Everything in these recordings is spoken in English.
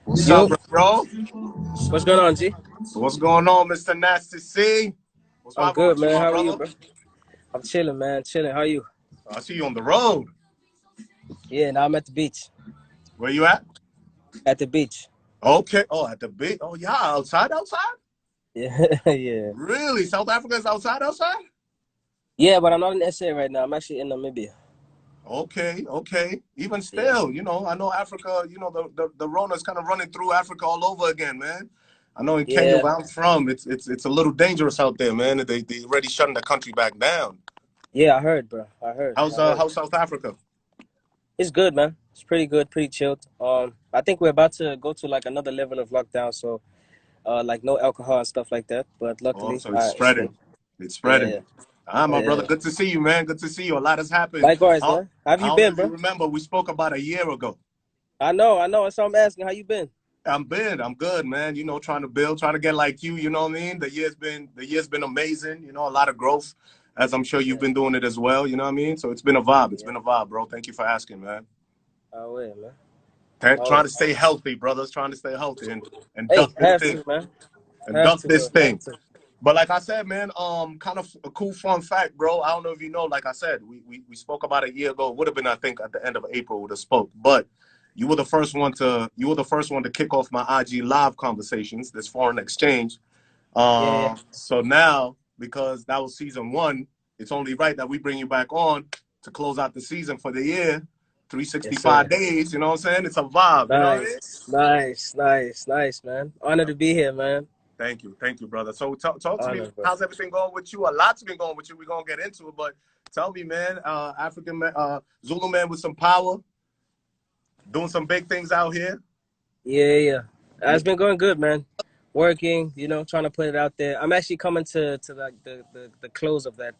What's up, Yo, bro? what's going on, G? What's going on, Mr. Nasty C? What's I'm poppin' good, with you, man. my How are you, brother? bro? I'm chilling, man. Chilling. How are you? I see you on the road. Yeah, now I'm at the beach. Where you at? At the beach. Okay. Oh, at the beach. Oh, yeah, outside? Yeah, yeah. Really? South Africa is outside? Yeah, but I'm not in SA right now. I'm actually in Namibia. Okay. Even Yeah. still, I know Africa, the Rona's kind of running through Africa all over again, man. I know in Kenya, Yeah. where I'm from, it's a little dangerous out there, man. They already shutting the country back down. Yeah, I heard, bro. I heard. How's I heard. South Africa? It's good, man. It's pretty good, pretty chilled. I think we're about to go to like another level of lockdown, so like no alcohol and stuff like that. But Oh, luckily, so it's it's good. spreading. It's Yeah, spreading. yeah. Ah, Oh my yeah, brother, yeah. good to see you, man. Good to see you. A lot has happened. Likewise, I, man. How have I you don't know been, if you bro? remember, we spoke about a year ago. I know. So I'm asking, how you been? I'm good, man. Trying to build, trying to get like you. You know what I mean? The year's been amazing. A lot of growth, as I'm sure you've Yeah. been doing it as well. You know what I mean? So it's been a vibe. It's Yeah. been a vibe, bro. Thank you for asking, man. Oh yeah, man. Trying Always. to stay healthy, brothers. Trying to stay healthy and Hey, duck this have thing to, man. and Have duck to, this bro. Have thing. to. But like I said, man, kind of a cool fun fact, bro. I don't know if you know, like I said, we spoke about a year ago. It would have been, I think, at the end of April would have spoke. But you were the first one to kick off my IG live conversations, this foreign exchange. Yeah, yeah. So now, because that was season one, it's only right that we bring you back on to close out the season for the year. Yes, 365 sir. days, you know what I'm saying? It's a vibe, you know what I mean? Nice, man. Honor to be here, man. Thank you, brother. So talk to me, Honor, bro. how's everything going with you? A lot's been going with you. We're gonna get into it, but tell me, man, African man, Zulu man with some power, doing some big things out here. Yeah, yeah. It's been going good, man. Working, trying to put it out there. I'm actually coming to like the close of that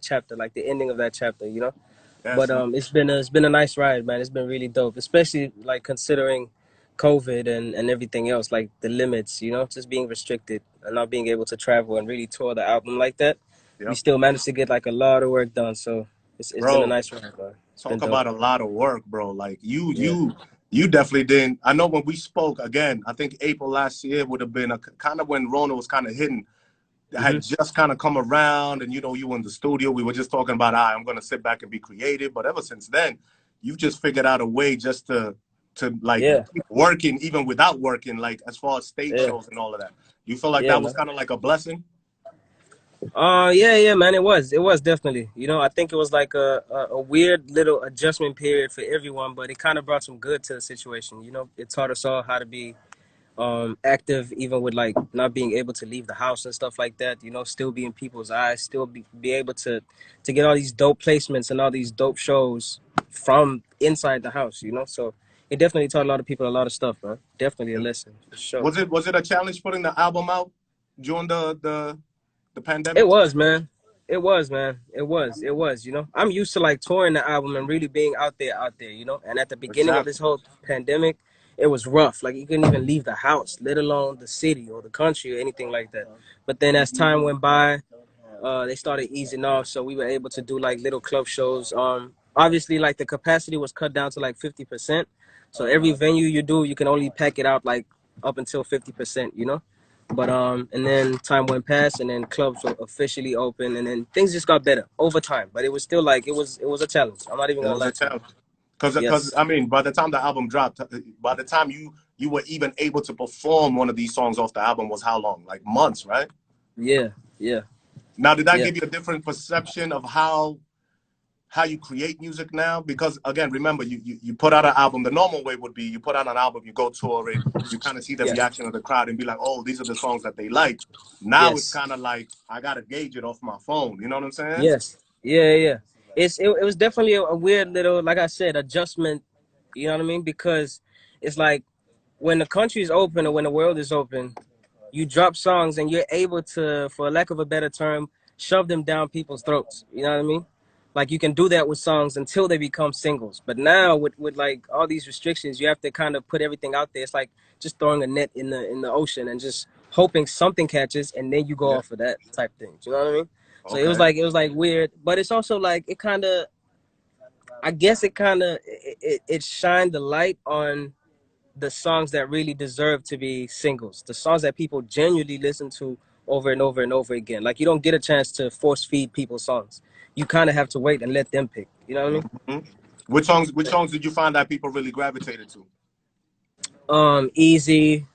chapter, like the ending of that chapter. Yes, But man. it's been a nice ride, man. It's been really dope, especially like considering COVID and everything else, like the limits, just being restricted and not being able to travel and really tour the album like that. We Yep. still managed to get like a lot of work done, so it's been a Bro, nice ride, man. It's been talk dope. about a lot of work, bro. Like you Yeah. you you definitely didn't. I know when we spoke again, I think April last year would have been a kind of when Rona was kind of hitting, Hmm. had just kind of come around, and you were in the studio. We were just talking about, I'm gonna sit back and be creative. But ever since then, you've just figured out a way just to like Yeah. keep working even without working, like as far as stage Yeah. shows and all of that. You feel like Yeah, that was man. kind of like a blessing? Yeah, man. It was definitely. I think it was like a weird little adjustment period for everyone, but it kind of brought some good to the situation. It taught us all how to be active, even with like not being able to leave the house and stuff like that. Still be in people's eyes, still be able to get all these dope placements and all these dope shows from inside the house. So it definitely taught a lot of people a lot of stuff, man. Definitely a lesson for sure. Was it a challenge putting the album out during the It pandemic? was, man. It was, man. It was. I'm used to like touring the album and really being out there. And at the beginning of this Exactly. whole pandemic, it was rough. Like you couldn't even leave the house, let alone the city or the country or anything like that. But then as time went by, they started easing off, so we were able to do like little club shows. Obviously, like the capacity was cut down to like 50%. So every venue you do, you can only pack it out like up until 50%. But and then time went past, and then clubs were officially open, and then things just got better over time. But it was still like it was a challenge. I'm not even It gonna was lie a to you. challenge. Because Yes. I mean, by the time the album dropped, by the time you were even able to perform one of these songs off the album was how long? Like months, right? Yeah. Yeah. Now, did that Yeah. give you a different perception of how you create music now? Because again, remember, you put out an album. The normal way would be you put out an album, you go tour it, you kind of see the Yeah. reaction of the crowd and be like, oh, these are the songs that they like. Now it's Yes. kind of like I gotta gauge it off my phone. You know what I'm saying? Yes. Yeah. Yeah. It was definitely a weird little, like I said, adjustment. You know what I mean? Because it's like when the country is open or when the world is open, you drop songs and you're able to, for lack of a better term, shove them down people's throats. You know what I mean? Like you can do that with songs until they become singles. But now with like all these restrictions, you have to kind of put everything out there. It's like just throwing a net in the ocean and just hoping something catches, and then you go Yeah. off of that type thing. Do you know what I mean? So it was Okay. like it was like weird, but it's also like it kind of, I guess it kind of it shined the light on the songs that really deserve to be singles, the songs that people genuinely listen to over and over and over again. Like you don't get a chance to force feed people songs. You kind of have to wait and let them pick. You know what I mean? Hmm. Which songs did you find that people really gravitated to? Easy,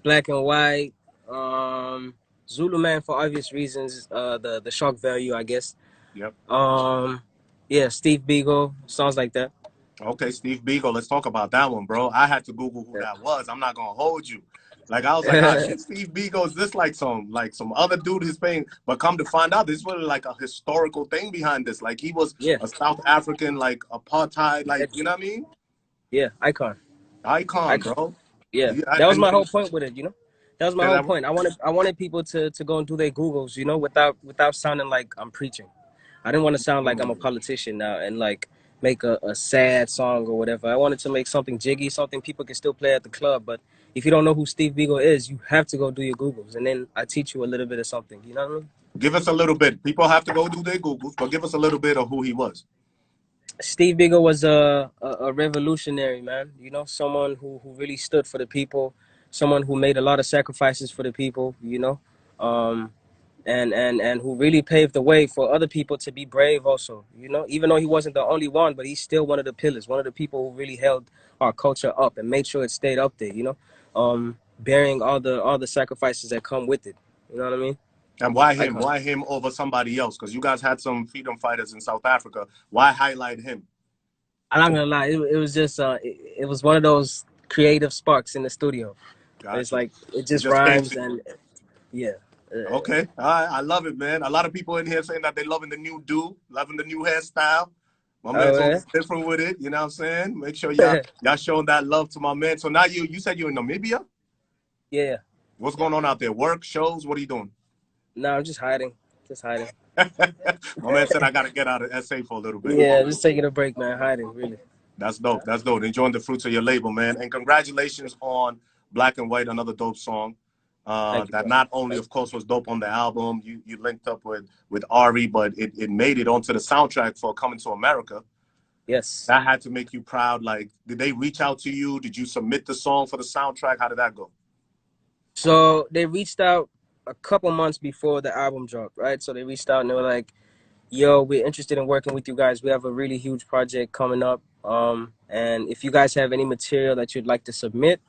Black and White, um, Zulu Man for obvious reasons. The shock value, I guess. Yep. Um, yeah, Steve Biko, songs like that. Okay, Steve Biko. Let's talk about that one, bro. I had to Google who that was. I'm not gonna hold you. Like I was like, ah, Yeah, shit, Steve Biko, is this like some other dude who's paying? But come to find out, this was like a historical thing behind this. Like he was yeah, a South African, like apartheid, like you know what I mean? yeah, icon, Icon, icon. bro. Yeah, Yeah, that was and, my and whole point with it. That was my say whole that. point. I wanted people to go and do their Googles, without sounding like I'm preaching. I didn't want to sound like I'm a Mm. politician now and like make a sad song or whatever. I wanted to make something jiggy, something people can still play at the club. But if you don't know who Steve Beagle is, you have to go do your Googles, and then I teach you a little bit of something. You know what I mean? Give us a little bit. People have to go do their Googles, but give us a little bit of who he was. Steve Biko was a revolutionary, man. Someone who really stood for the people, someone who made a lot of sacrifices for the people. Um, and who really paved the way for other people to be brave. Also, even though he wasn't the only one, but he's still one of the pillars, one of the people who really held our culture up and made sure it stayed up there. Bearing all the sacrifices that come with it. You know what I mean? And why him? Icon. Why him over somebody else? Because you guys had some freedom fighters in South Africa. Why highlight him? I'm not gonna lie. It was just it was one of those creative sparks in the studio. It's Got you. like it It just just came to rhymes and yeah. okay. All right. I love it, man. A lot of people in here saying that they loving the new do, loving the new hairstyle. My man's Oh always different with it. You know what I'm saying? Make sure y'all yeah. y'all showing that love to my man. So now you said you're in Namibia? Yeah. What's going on out there? Work, shows? What are you doing? No, I'm just hiding. Just hiding. My man said I gotta get out of SA for a little bit. Yeah, just taking a break, man. Hiding, really. That's dope. That's dope. Enjoying the fruits of your label, man. And congratulations on Black and White, another dope song. Thank you, That bro. not only, of course, was dope on the album. You linked up with Ari, but it made it onto the soundtrack for Coming to America. Yes. That had to make you proud. Like, did they reach out to you? Did you submit the song for the soundtrack? How did that go? So they reached out a couple months before the album dropped, right? So they reached out and they were like, yo, we're interested in working with you guys. We have a really huge project coming up. And if you guys have any material that you'd like to submit,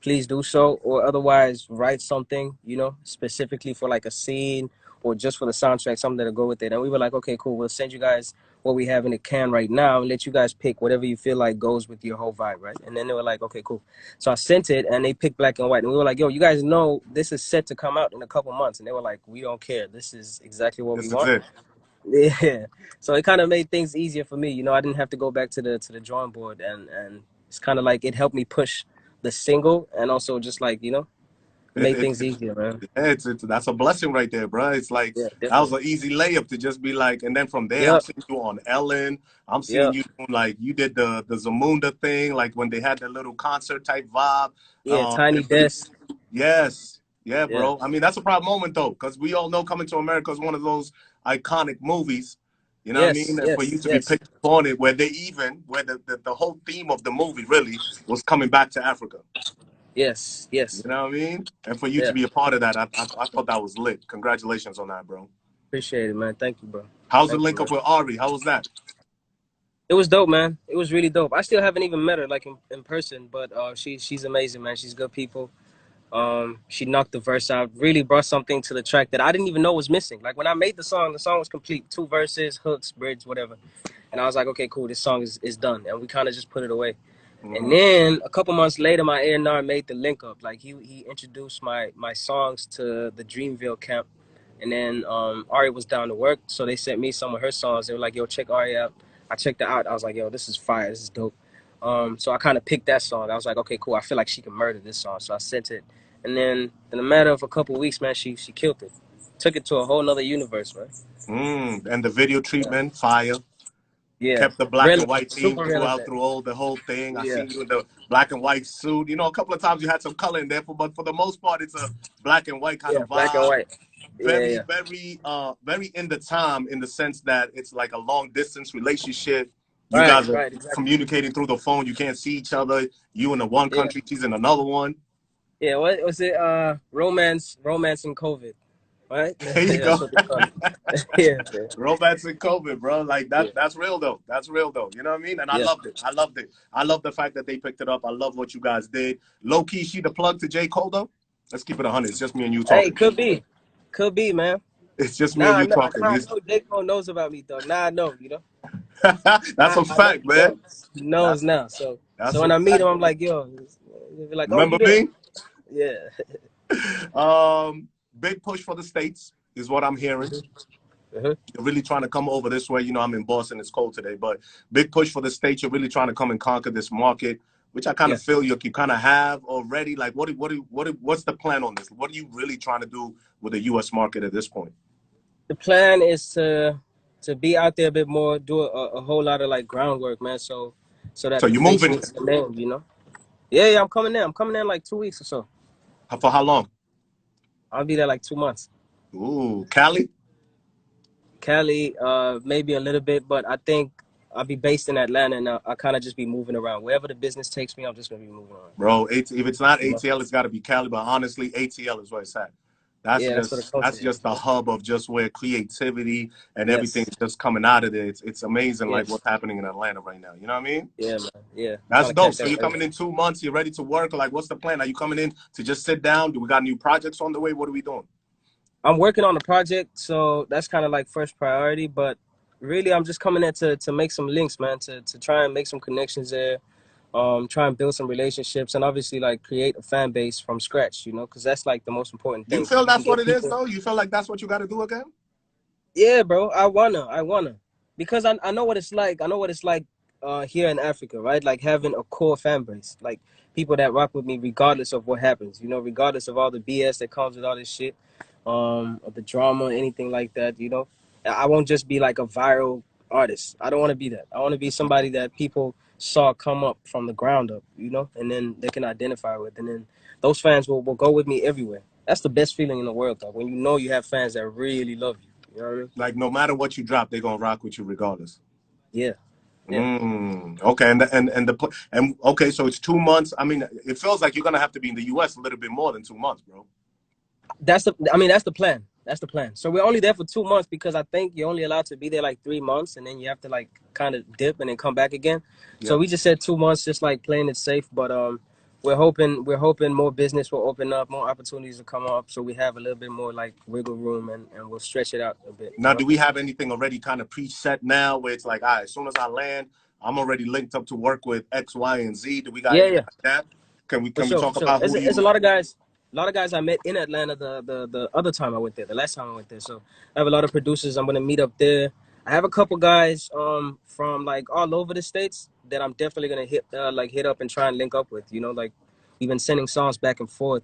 please do so. Or otherwise, write something, specifically for like a scene or just for the soundtrack, something that'll go with it. And we were like, okay, cool. We'll send you guys what we have in the can right now and let you guys pick whatever you feel like goes with your whole vibe, right? And then they were like, okay, cool. So I sent it and they picked Black and White. And we were like, yo, you guys know this is set to come out in a couple months. And they were like, we don't care. This is exactly what we This is want. it. Yeah. So it kind of made things easier for me. I didn't have to go back to the drawing board and it's kind of like it helped me push the single and also just like, it It, made it, things it, easier, man. it's that's a blessing right there, bro. It's like Yeah, that was definitely. an easy layup to just be like, and then from there, I'm Yep. seeing you on Ellen. I'm seeing Yep. you doing like you did the Zamunda thing, like when they had the little concert type vibe. Yeah, Tiny And really, Desk. yes, yeah, Yeah. bro. I mean, that's a proud moment though, because we all know Coming to America is one of those iconic movies. You know what I Yes, mean? And for you yes, to be yes. picked on it, where the whole theme of the movie really was coming back to Africa. Yes, You yes. know what I mean? And for you to Yeah. be a part of that, I thought that was lit. Congratulations on that, bro. Appreciate it, man. Thank you, bro. How's the Thank you, link man. up with Ari? How was that? It was dope, man. It was really dope. I still haven't even met her like in person, but she's amazing, man. She's good people. She knocked the verse out, really brought something to the track that I didn't even know was missing. Like when I made the song was complete. 2 verses, hooks, bridge, whatever. And I was like, okay, cool, this song is done. And we kind of just put it away. And Mm-hmm. then a couple months later, my A&R made the link up. Like he introduced my songs to the Dreamville camp. And then Ari was down to work. So they sent me some of her songs. They were like, yo, check Ari out. I checked it out. I was like, yo, this is fire. This is dope. So I kind of picked that song. I was like, okay, cool. I feel like she can murder this song. So I sent it. And then in a matter of a couple of weeks, man, she killed it. Took it to a whole nother universe, man. And the video Yeah. treatment, fire. Yeah. Kept the black and Relevant. white theme Super throughout relevant. through all the whole thing. I Yeah. seen you in the black and white suit. You know, a couple of times you had some color in there, but for the most part, it's a black and white kind Yeah. of Black and vibe. white. Yeah. Very, Yeah. very, very in the time in the sense that it's like a long distance relationship. You Right, guys are right, exactly. communicating through the phone. You can't see each other. You in the one Yeah, country, she's in another one. yeah. What was it? Romance and COVID, right? There you That's go. what they call it. Yeah, yeah, Romance and COVID, bro. Like yeah, that's real though. That's real though. You know what I mean? And I yeah. loved it. I loved it. I love the fact that they picked it up. I love what you guys did. Low key, she the plug to J. Cole though. Let's keep it 100. It's just me and you Hey, talking. could be, man. It's just me and Now I you know, talking. now I know J. Cole knows about me, though. Now I know, you know. That's a I know fact, he man. knows. He knows That's now. So, that's so a when I meet him, fact. I'm like, yo, he'll be like, oh, Remember you there? me? Yeah. Big push for the States is what I'm hearing. Uh-huh. You're really trying to come over this way. You know, I'm in Boston. It's cold today, but big push for the States. You're really trying to come and conquer this market, which I kind Yeah. of feel you kind of have already. Like, what's the plan on this? What are you really trying to do with the U.S. market at this point? The plan is to be out there a bit more, do a whole lot of like groundwork, man. So that So the you're face moving gets the name, you know. Yeah, yeah. I'm coming in. I'm coming in like 2 weeks or so. for how long? I'll be there like 2 months. Ooh, Cali, Cali, maybe a little bit, but I think I'll be based in Atlanta, and I'll kind of just be moving around wherever the business takes me. I'm just gonna be moving around. bro. If it's not You know? ATL, it's got to be Cali. But honestly, ATL is where it's at. That's Yeah, that's where the just culture that's is. just the You know? hub of just where creativity and everything Yes. is just coming out of there. It's amazing, like Yes. what's happening in Atlanta right now. You know what I mean? Yeah, man. Yeah. That's Trying to dope. catch So that you're wave. coming in 2 months. You're ready to work. Like, what's the plan? Are you coming in to just sit down? Do we got new projects on the way? What are we doing? I'm working on a project, so that's kind of like first priority. But really, I'm just coming in to make some links, man. To try and make some connections there. Try and build some relationships, and obviously like create a fan base from scratch. You know, because that's like the most important You thing. Because feel you can that's what get it is, people. though? You feel like that's what you got to do again? Yeah, bro. I wanna, because I know what it's like. I know what it's like here in Africa, right? Like having a core fan base, like people that rock with me regardless of what happens. You know, regardless of all the BS that comes with all this shit, of the drama, anything like that. You know, I won't just be like a viral artist. I don't want to be that. I want to be somebody that people saw come up from the ground up. You know, and then they can identify with, and then those fans will go with me everywhere. That's the best feeling in the world, though. When you know you have fans that really love you. You know what I mean? Like, no matter what you drop, they're gonna rock with you regardless. Yeah, yeah. Okay, and okay, so it's 2 months. I mean, it feels like you're gonna have to be in the U.S. a little bit more than 2 months, bro. That's the plan. That's the plan. So we're only there for 2 months because I think you're only allowed to be there like 3 months, and then you have to like kind of dip and then come back again. So Yeah, we just said 2 months, just like playing it safe. But we're hoping more business will open up, more opportunities will come up, so we have a little bit more like wiggle room, and we'll stretch it out a bit. You now, know? do we have anything already kind of preset now where it's like, all right, as soon as I land, I'm already linked up to work with X, Y, and Z? Do we got Yeah, anything yeah. like that? Can we For can we sure, for talk sure. about who It's a you? lot of guys. A lot of guys I met in Atlanta the other time I went there, the last time I went there. So I have a lot of producers I'm gonna meet up there. I have a couple guys from like all over the states that I'm definitely gonna hit up and try and link up with. You know, like we've been sending songs back and forth,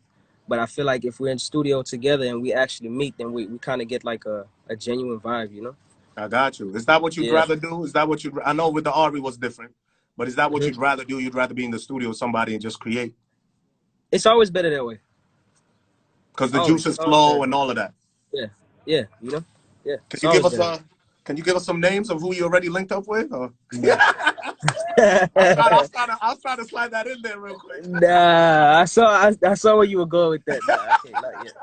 but I feel like if we're in studio together and we actually meet, then we kind of get like a genuine vibe. You know? I got you. Is that what you'd Yeah. rather do? Is that what you? I know with the Ari was different, but is that what hmm you'd rather do? You'd rather be in the studio with somebody and just create It's always better that way. because the Always. juices It's always better flow that and way. all of that. Yeah. Yeah. You know? Yeah. Can It's you give always us better. Can you give us some names of who you already linked up with? Or? Nah. I'll try to slide that in there real quick. Nah, I saw where you were going with that. Nah, I can't, not yet.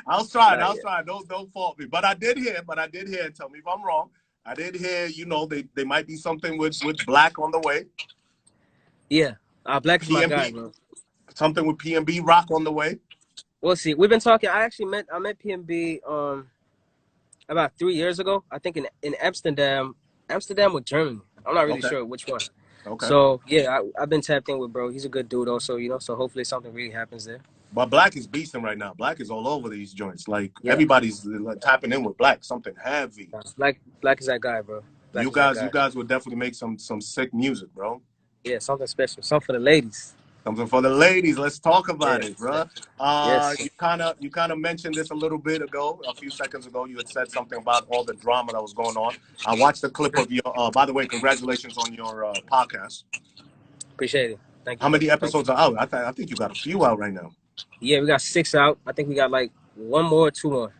I'll try. Not yet. Don't fault me. But I did hear. And tell me if I'm wrong. I did hear. You know, they might be something with Black on the way. Yeah. Black is my guy, PMB, bro. something with PMB Rock on the way. We'll see. We've been talking. I met PMB about 3 years ago. I think in Amsterdam or Germany. I'm not really Okay. sure which one. Okay. So yeah, I've been tapped in with bro. He's a good dude also, you know. So hopefully something really happens there. But Black is beasting right now. Black is all over these joints. Like Yeah. everybody's like, tapping in with Black. Something heavy. Black is that guy, bro. Black is that You guy. guys would definitely make some sick music, bro. Yeah, something special. Something for the ladies. Something for the ladies. Let's talk about Yeah. it, bro. Yes. You kind of mentioned this a little bit ago, a few seconds ago. You had said something about all the drama that was going on. I watched a clip of your. By the way, congratulations on your podcast. Appreciate it. Thank you, How bro. many Thank you. episodes are out? I think you got a few out right now. Yeah, we got 6 out. I think we got like one more, two more.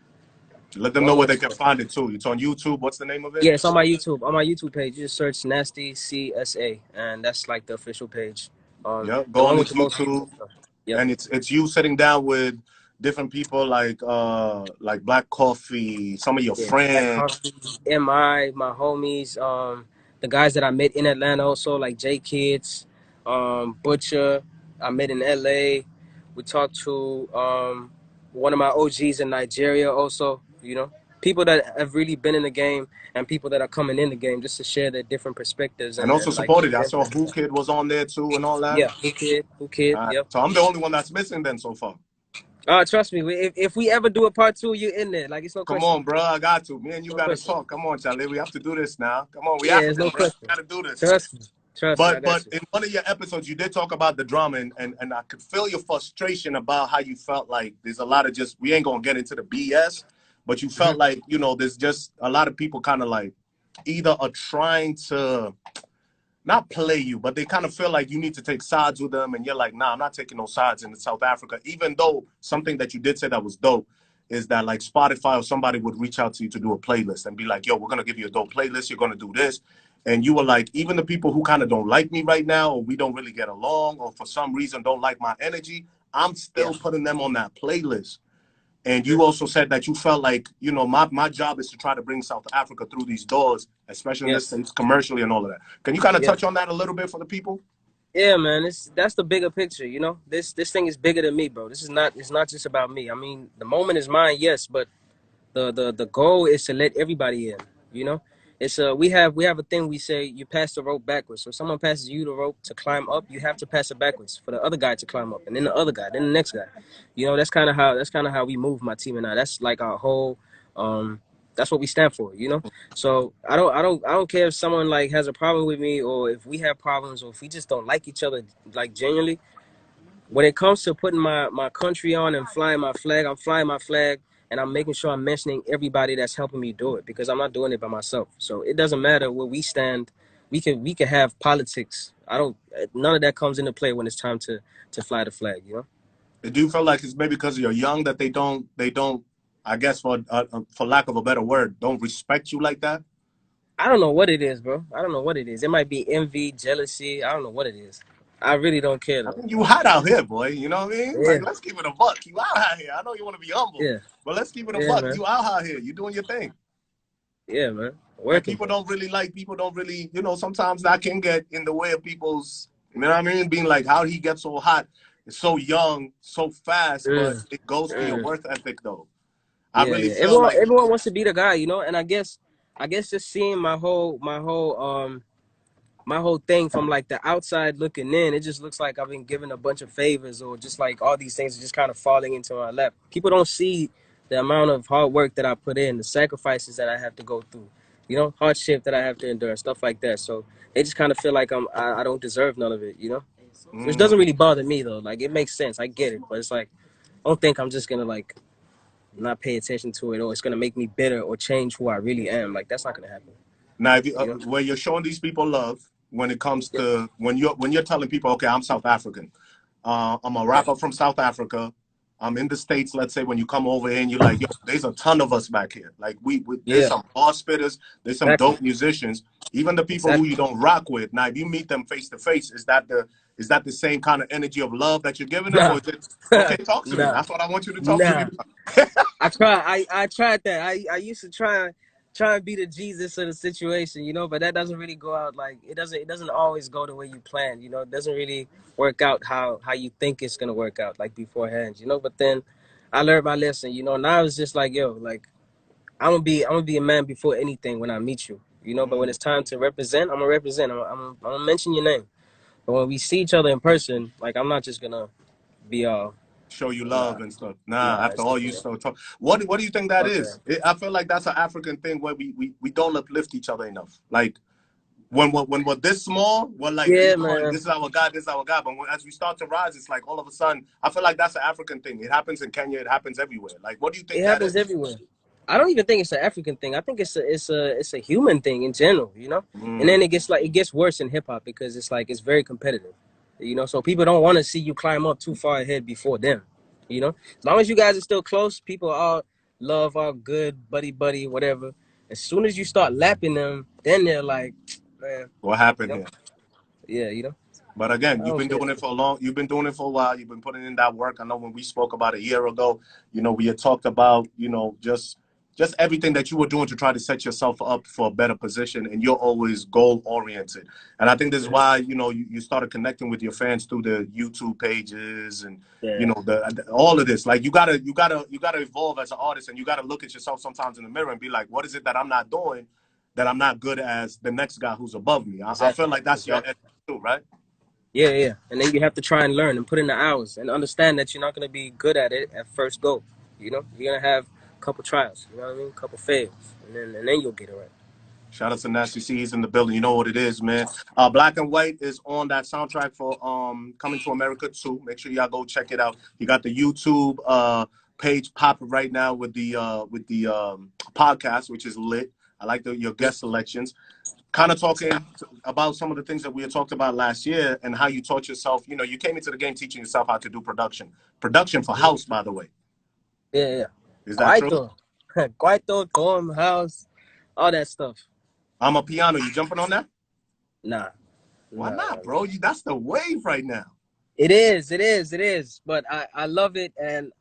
Let them know where Long they can story. find it too. It's on YouTube. What's the name of it? Yeah, it's on my YouTube. On my YouTube page, you just search Nasty CSA, and that's like the official page. Yeah, The go on one with his the most views YouTube, and stuff. Yep. and it's you sitting down with different people like Black Coffee, some of your Yeah, Black friends. Coffee, my homies, the guys that I met in Atlanta also, like J Kids, Butcher, I met in LA. We talked to one of my OGs in Nigeria also, people that have really been in the game and people that are coming in the game just to share their different perspectives And also and like supported. I present saw Who themselves. Kid was on there too and all that. Yeah, who kid, yep. So I'm the only one that's missing then so far. Trust me, if we ever do a part two, you're in there. Like, it's no Come question. on, bro. I got to. Me and you No got to question. talk. Come on, Charlie. We have to do this now. Come on. We Yeah, it's African, no bro. We question. got to do this. Trust me. Trust me, I But got you. in one of your episodes, you did talk about the drama, and I could feel your frustration about how you felt like there's a lot of just, we ain't going to get into the BS, but you felt like, there's just a lot of people kind of like either are trying to not play you, but they kind of feel like you need to take sides with them. And you're like, nah, I'm not taking no sides in South Africa, even though something that you did say that was dope is that like Spotify or somebody would reach out to you to do a playlist and be like, yo, we're going to give you a dope playlist. You're going to do this. And you were like, even the people who kind of don't like me right now, or we don't really get along, or for some reason don't like my energy, I'm still putting them on that playlist. And you also said that you felt like, my job is to try to bring South Africa through these doors, especially in the Yes. States, commercially and all of that. Can you kind of Yes. touch on that a little bit for the people? Yeah, man. That's the bigger picture, This thing is bigger than me, bro. It's not just about me. I mean, the moment is mine, yes, but the goal is to let everybody in, you know? It's we have a thing we say, you pass the rope backwards. So if someone passes you the rope to climb up, you have to pass it backwards for the other guy to climb up, and then the other guy, then the next guy. That's kind of how we move, my team and I. That's like our whole that's what we stand for. So I don't care if someone like has a problem with me, or if we have problems, or if we just don't like each other like genuinely. When it comes to putting my country on and flying my flag, I'm flying my flag, and I'm making sure I'm mentioning everybody that's helping me do it, because I'm not doing it by myself. So it doesn't matter where we stand. We can have politics. I don't. None of that comes into play when it's time to fly the flag. Do you feel like it's maybe because you're young that they don't, I guess for lack of a better word, don't respect you like that? I don't know what it is, bro. I don't know what it is. It might be envy, jealousy. I don't know what it is. I really don't care I though. mean, you hot out here, boy. You know what I mean? Yeah, Like, let's keep it a buck. You out here. I know you want to be humble, yeah, but let's keep it a yeah, buck. man. You out here. You doing your thing. Yeah, man. And Working, bro. people don't really, sometimes that can get in the way of people's, you know what I mean? Being like, how he gets so hot, it's so young, so fast, but Mm, it goes to your mm. work ethic though. I Yeah, really yeah. feel Everyone, like, everyone wants to be the guy. And I guess just seeing my whole thing from like the outside looking in, it just looks like I've been given a bunch of favors, or just like all these things are just kind of falling into my lap. People don't see the amount of hard work that I put in, the sacrifices that I have to go through, hardship that I have to endure, stuff like that. So they just kind of feel like I don't deserve none of it. Which doesn't mm, really bother me though. Like, it makes sense, I get it, but it's like, I don't think I'm just gonna like not pay attention to it, or it's gonna make me bitter or change who I really am. Like, that's not gonna happen. now, if you, You know? where you're showing these people love when it comes Yeah. to when you're telling people, okay, I'm South African, I'm a rapper from South Africa. I'm in the States. Let's say when you come over here and you're like, yo, there's a ton of us back here. Like there's Yeah. some bar spitters, there's some Exactly. dope musicians. Even the people who Exactly. you don't rock with. Now, if you meet them face to face, is that the same kind of energy of love that you're giving them, or Nah. is it okay? Talk to me. Nah. That's what I want you to talk to me Nah. about. I tried that. I used to try and be the Jesus of the situation, but that doesn't really go out like it doesn't always go the way you plan. It doesn't really work out how you think it's gonna work out like beforehand. But then I learned my lesson. Now it's just like, yo, like, I'm gonna be a man before anything when I meet you. But when Mm, it's time to represent, I'm gonna represent. I'm gonna mention your name. But when we see each other in person, like, I'm not just gonna be all, show you nah, love and stuff. Nah, nah, after it's all not you gonna so talk. What do you think that fuck is? that. I feel like that's an African thing where we don't uplift each other enough. Like when we're this small, we're like, Yeah, this man. is our God, this is our God. But as we start to rise, it's like all of a sudden, I feel like that's an African thing. It happens in Kenya, it happens everywhere. Like, what do you think It that happens is? everywhere. I don't even think it's an African thing. I think it's a human thing in general. And then Mm, it gets worse in hip hop, because it's like it's very competitive. So people don't want to see you climb up too far ahead before them. As long as you guys are still close, people are love, all good, buddy, whatever. As soon as you start lapping them, then they're like, man, What you happened know, here? yeah, you know. But again, I you've don't been care. doing it for a long. You've been doing it for a while. You've been putting in that work. I know when we spoke about a year ago, we had talked about, just everything that you were doing to try to set yourself up for a better position, and you're always goal oriented. And I think this is Mhm. why you started connecting with your fans through the YouTube pages and Yeah, all of this. Like you gotta evolve as an artist, and you gotta look at yourself sometimes in the mirror and be like, what is it that I'm not doing that I'm not good as the next guy who's above me? I feel exactly, like that's your exactly. edge too, right? Yeah. And then you have to try and learn and put in the hours and understand that you're not gonna be good at it at first go. You know, you're gonna have a couple trials. You know what I mean? A couple fails, and then you'll get it right. Shout out to Nasty C. He's in the building. You know what it is, man. Black and White is on that soundtrack for Coming to America 2. Make sure y'all go check it out. He got the YouTube page popping right now with the podcast, which is lit. I like your guest selections. Kind of talking about some of the things that we had talked about last year and how you taught yourself. You came into the game teaching yourself how to do production. Production for Mhm. house, by the way. Yeah. Is that true? Kwaito, Kwaito, Tom House, all that stuff. I'm a piano. You jumping on that? Nah, Why nah, not, nah. bro? That's the wave right now. It is. But I love it, and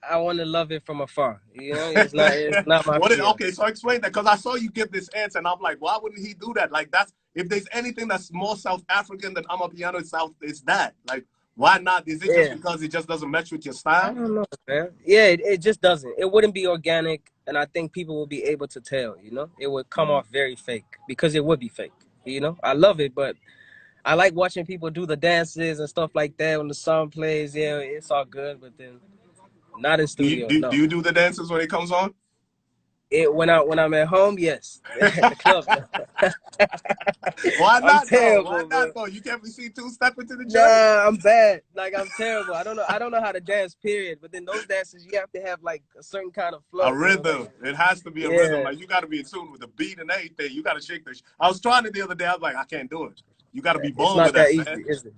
I want to love it from afar. You know, it's not my field. Okay, so explain that because I saw you give this answer and I'm like, why wouldn't he do that? Like that's if there's anything that's more South African than Amapiano, it's that. Like, why not? Is it just Yeah, because it just doesn't match with your I style? don't know, man. Yeah, it just doesn't. It wouldn't be organic, and I think people will be able to tell. You know, it would come off very fake because it would be fake. You know, I love it, but I like watching people do the dances and stuff like that when the song plays. Yeah, it's all good, but then not in Do you studio. do, do No. you do the dances when it comes on? It when I'm at home, yes. At the club, no. Why I'm not though? Why terrible, not bro. though? You can't be seen two step into the joint? Nah, I'm bad. Like I'm terrible. I don't know how to dance, period. But then those dances you have to have like a certain kind of A flow, you know, like rhythm. It has to be a rhythm. yeah. Like you got to be in tune with the beat and everything. You got to shake the. I was trying it the other day. I was like, I can't do it. You got to be It's born not with that that, easy, man. is it?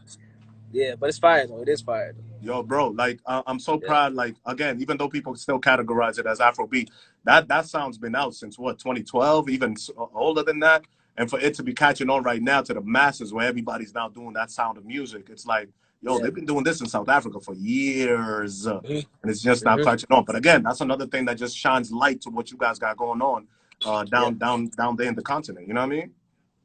Yeah, but it's fire though. It is fire though. Yo, bro, like I'm so Yeah. proud. Like again, even though people still categorize it as Afrobeat, that sound's been out since what 2012, even older than that. And for it to be catching on right now to the masses, where everybody's now doing that sound of music, it's like, yo, Yeah. they've been doing this in South Africa for years, hmm and it's just now hmm catching on. But again, that's another thing that just shines light to what you guys got going on, Yeah. down there in the continent. You know what I mean?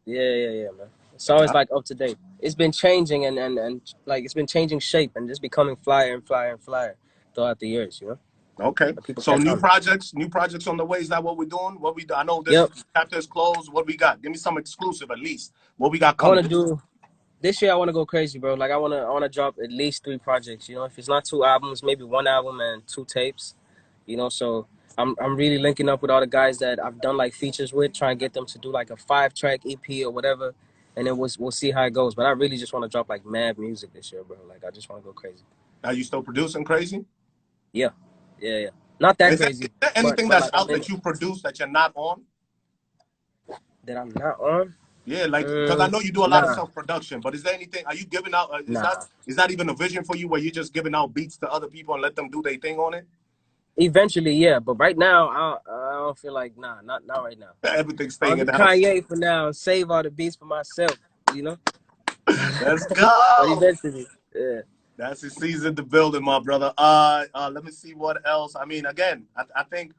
Yeah, man. It's always like up to date. It's been changing and like it's been changing shape and just becoming flyer throughout the years, you know? Okay. But people So catch on. new projects on the way. Is that what we're doing? What we do? I know this Yep. chapter is closed. What we got? Give me some exclusive at least. What we got I wanna coming? do this year I wanna go crazy, bro. Like I wanna drop at least 3 projects, you know. If it's not 2 albums, maybe 1 album and 2 tapes, you know, so I'm really linking up with all the guys that I've done like features with, trying to get them to do like a 5-track EP or whatever. And then we'll see how it goes. But I really just want to drop like mad music this year, bro. Like I just want to go crazy. Are you still producing crazy? Yeah, yeah. Not that Is crazy, there but anything but that's like I've out been that you produce that you're not on? that I'm not on. Yeah, like because I know you do a lot of Nah, self production, but is there anything? Are you giving out? nah. Is that even a vision for you where you're just giving out beats to other people and let them do their thing on it? Eventually, yeah. But right now, I don't feel like not right now. Everything's I'll staying do in the house. Kanye for now and save all the beats for myself. You know. Let's But go. eventually, yeah. That's his season the building, my brother. Let me see what else. I mean, again, I think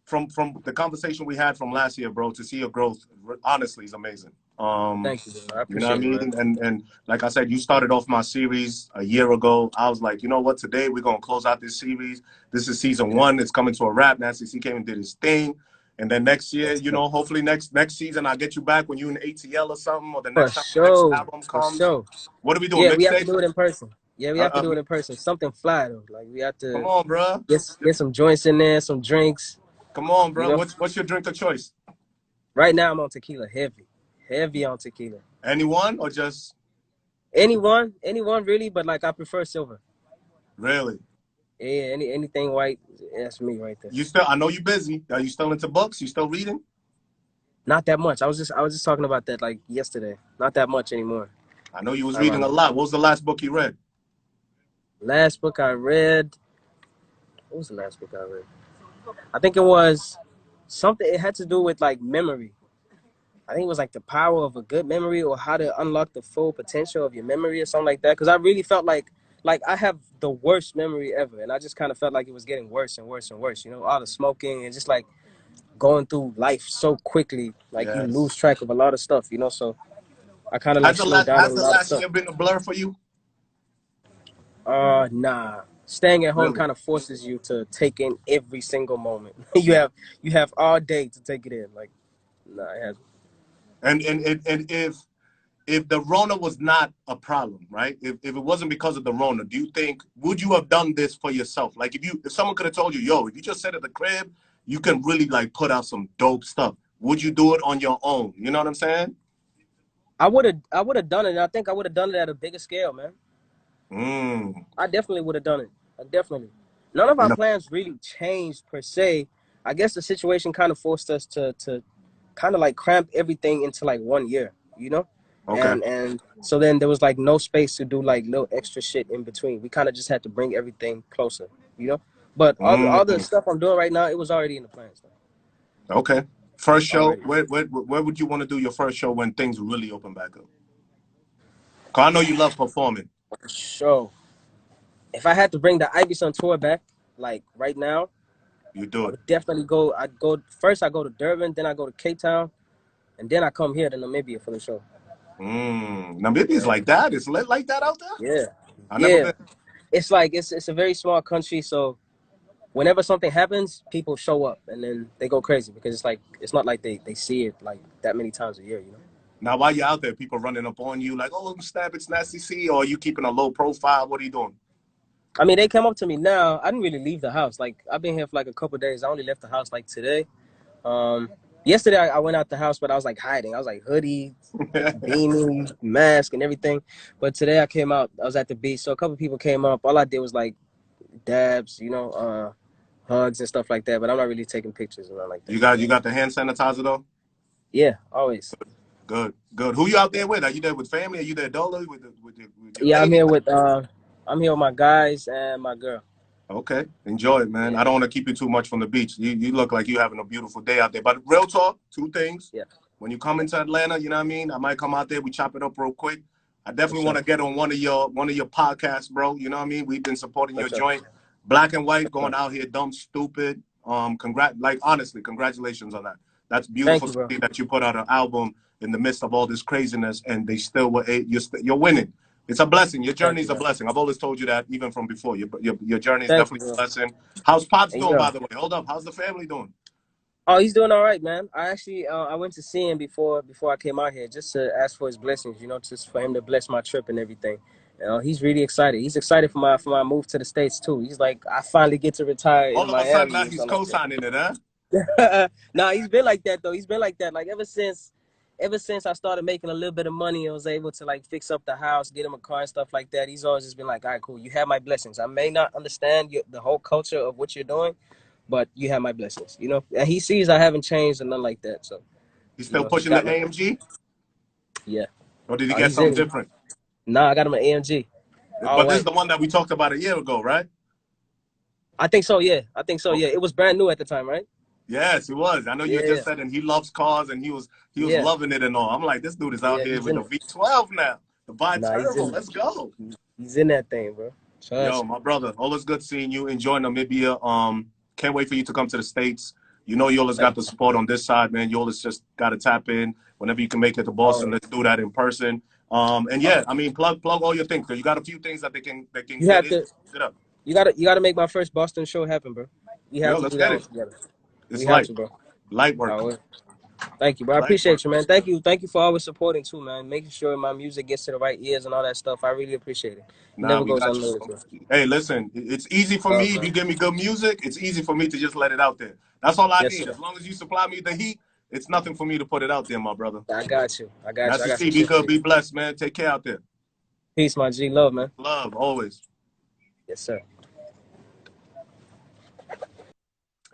from the conversation we had from last year, bro, to see your growth, honestly, is amazing. Thank you, bro. I You know what I appreciate it, man. mean? And like I said, you started off my series a year ago. I was like, you know what? Today we're gonna close out this series. This is season Yeah. one. It's coming to a wrap. Nancy C came and did his thing. And then next year, Yes, sir. hopefully next season I'll get you back when you're in ATL or something, or the For next time the next sure, album for comes. sure. What are we doing? Yeah, we have to Mixtape? do it in person. Yeah, we have to Uh, do uh, it in person. Something fly though. Like we have Come to on, bro. get some joints in there, some drinks. Come on, You bro. know. What's your drink of choice? Right now I'm on tequila, heavy on tequila. Anyone or just Anyone really, but like I prefer silver. really? Yeah, anything white, that's me right there. You still? I know you're busy. Are you still into books? You still reading? Not that much. I was just talking about that like yesterday. Not that much anymore. I know you was reading a Ironically. lot. What was the last book you read? Last book I read. What was the last book I read? I think it was something. It had to do with like memory. I think it was like the power of a good memory or how to unlock the full potential of your memory or something like that. Because I really felt like I have the worst memory ever, and I just kind of felt like it was getting worse and worse and worse. You know, all the smoking and just like going through life so quickly, like you lose Yes. track of a lot of stuff. You know, so I kind of like slowed down Has on a the lot of last stuff. year been a blur for you? Nah. Staying at home Really? kind of forces you to take in every single moment. You have all day to take it in. Like, nah, it has. And if the Rona was not a problem, right? If it wasn't because of the Rona, do you think would you have done this for yourself? Like if someone could have told you, yo, if you just sit at the crib, you can really like put out some dope stuff. Would you do it on your own? You know what I'm saying? I would have done it. And I think I would have done it at a bigger scale, man. Mm. I definitely would have done it. I definitely. None of You our know, plans really changed per se. I guess the situation kind of forced us to kind of like cramp everything into like 1 year, you know? okay. And so then there was like no space to do like little extra shit in between. We kind of just had to bring everything closer, you know? But all the Mm. stuff I'm doing right now, it was already in the plans Okay. First show, already. where would you want to do your first show when things really open back up? Cause I know you love performing. So if I had to bring the Ivy Sun tour back, like right now, You do I it. would definitely go. I'd go first. I go to Durban, then I go to Cape Town, and then I come here to Namibia for the show. Namibia's Yeah, like that. It's lit like that out there. yeah, I never yeah. been. It's like it's a very small country, so whenever something happens, people show up and then they go crazy because it's like it's not like they see it like that many times a year, you know. Now, while you're out there, people running up on you like, "Oh, snap! It's nasty C," or are you keeping a low profile? What are you doing? I mean, they come up to me now. I didn't really leave the house. Like I've been here for like a couple of days. I only left the house like today. Um, Yesterday I went out the house, but I was like hiding. I was like hoodie, beanie, mask, and everything. But today I came out. I was at the beach, so a couple of people came up. All I did was like dabs, you know, hugs and stuff like that. But I'm not really taking pictures and nothing like that. You got the hand sanitizer though. Yeah, always. Good, good. Who you out Yeah, there with? Are you there with family? Are you there dolo with your yeah. lady? I'm here with my guys and my girl. Okay, enjoy it, man. Yeah, I don't want to keep you too much from the beach. You look like you having a beautiful day out there. But real talk, two things. yeah, When you come yeah. into Atlanta, you know what I mean. I might come out there. We chop it up real quick. I For definitely want sure, to get on one of your podcasts, bro. You know what I mean. We've been supporting for your sure, joint, Black and White, for sure. going out here dumb stupid. Like honestly, congratulations on that. That's Thank beautiful you, to bro. see that you put out an album in the midst of all this craziness, and they still were you're winning. It's a blessing. Your Thank journey you, is a bro. blessing. I've always told you that even from before. Your journey is Thank you, definitely a bro. blessing. How's Pops And doing, yo, by the way? Hold up. How's the family doing? oh, he's doing all right, man. I actually I went to see him before I came out here just to ask for his blessings, you know, just for him to bless my trip and everything. You know, he's really excited. He's excited for my move to the States too. He's like, I finally get to retire in All of a sudden, now Miami or he's something like co-signing it, huh? that. Nah, he's been like that though. He's been like that. Like ever since I started making a little bit of money, I was able to like fix up the house, get him a car and stuff like that. He's always just been like, all right, cool. You have my blessings. I may not understand the whole culture of what you're doing, but you have my blessings, you know. And he sees I haven't changed and nothing like that. So, He's you still know, he's pushing the got my AMG, yeah. or did he get He's something in. different? Nah, I got him an AMG. All But this is white. the one that we talked about a year ago, right? I think so. Yeah, I think so. Yeah, Okay. it was brand new at the time, right? Yes, he was. I know you Yeah, just yeah, said, and he loves cars, and he was yeah, loving it and all. I'm like, this dude is out yeah. here He's with in the it. V12 now, the Nah, he's bi-turbo. in. Let's go. He's in that thing, bro. Yo, Trust me. my brother, always good seeing you. Enjoy Namibia. Can't wait for you to come to the States. You know, you always Thank got you. the support on this side, man. You always just got to tap in whenever you can make it to Boston. Always. Let's do that in person. And yeah, Always. I mean, plug all your things because you got a few things that they can You get have in. to. Get up. You gotta make my first Boston show happen, bro. We have Yo, to let's do that get one it. together. It's We have light, to, bro. light work, Always. Thank you, bro. I light work. appreciate you, man. Thank you for always supporting too, man. Making sure my music gets to the right ears and all that stuff. I really appreciate it. It Nah, never we goes got you, unnoticed, bro. bro. Hey, listen, it's easy for me if Man. you give me good music. It's easy for me to just let it out there. That's all I Yes, need. sir. As long as you supply me the heat, it's nothing for me to put it out there, my brother. I got you. I got you. Nice I to got see. some Be shit for good. you. Be blessed, man. Take care out there. Peace, my G. Love, man. Love always. Yes, sir.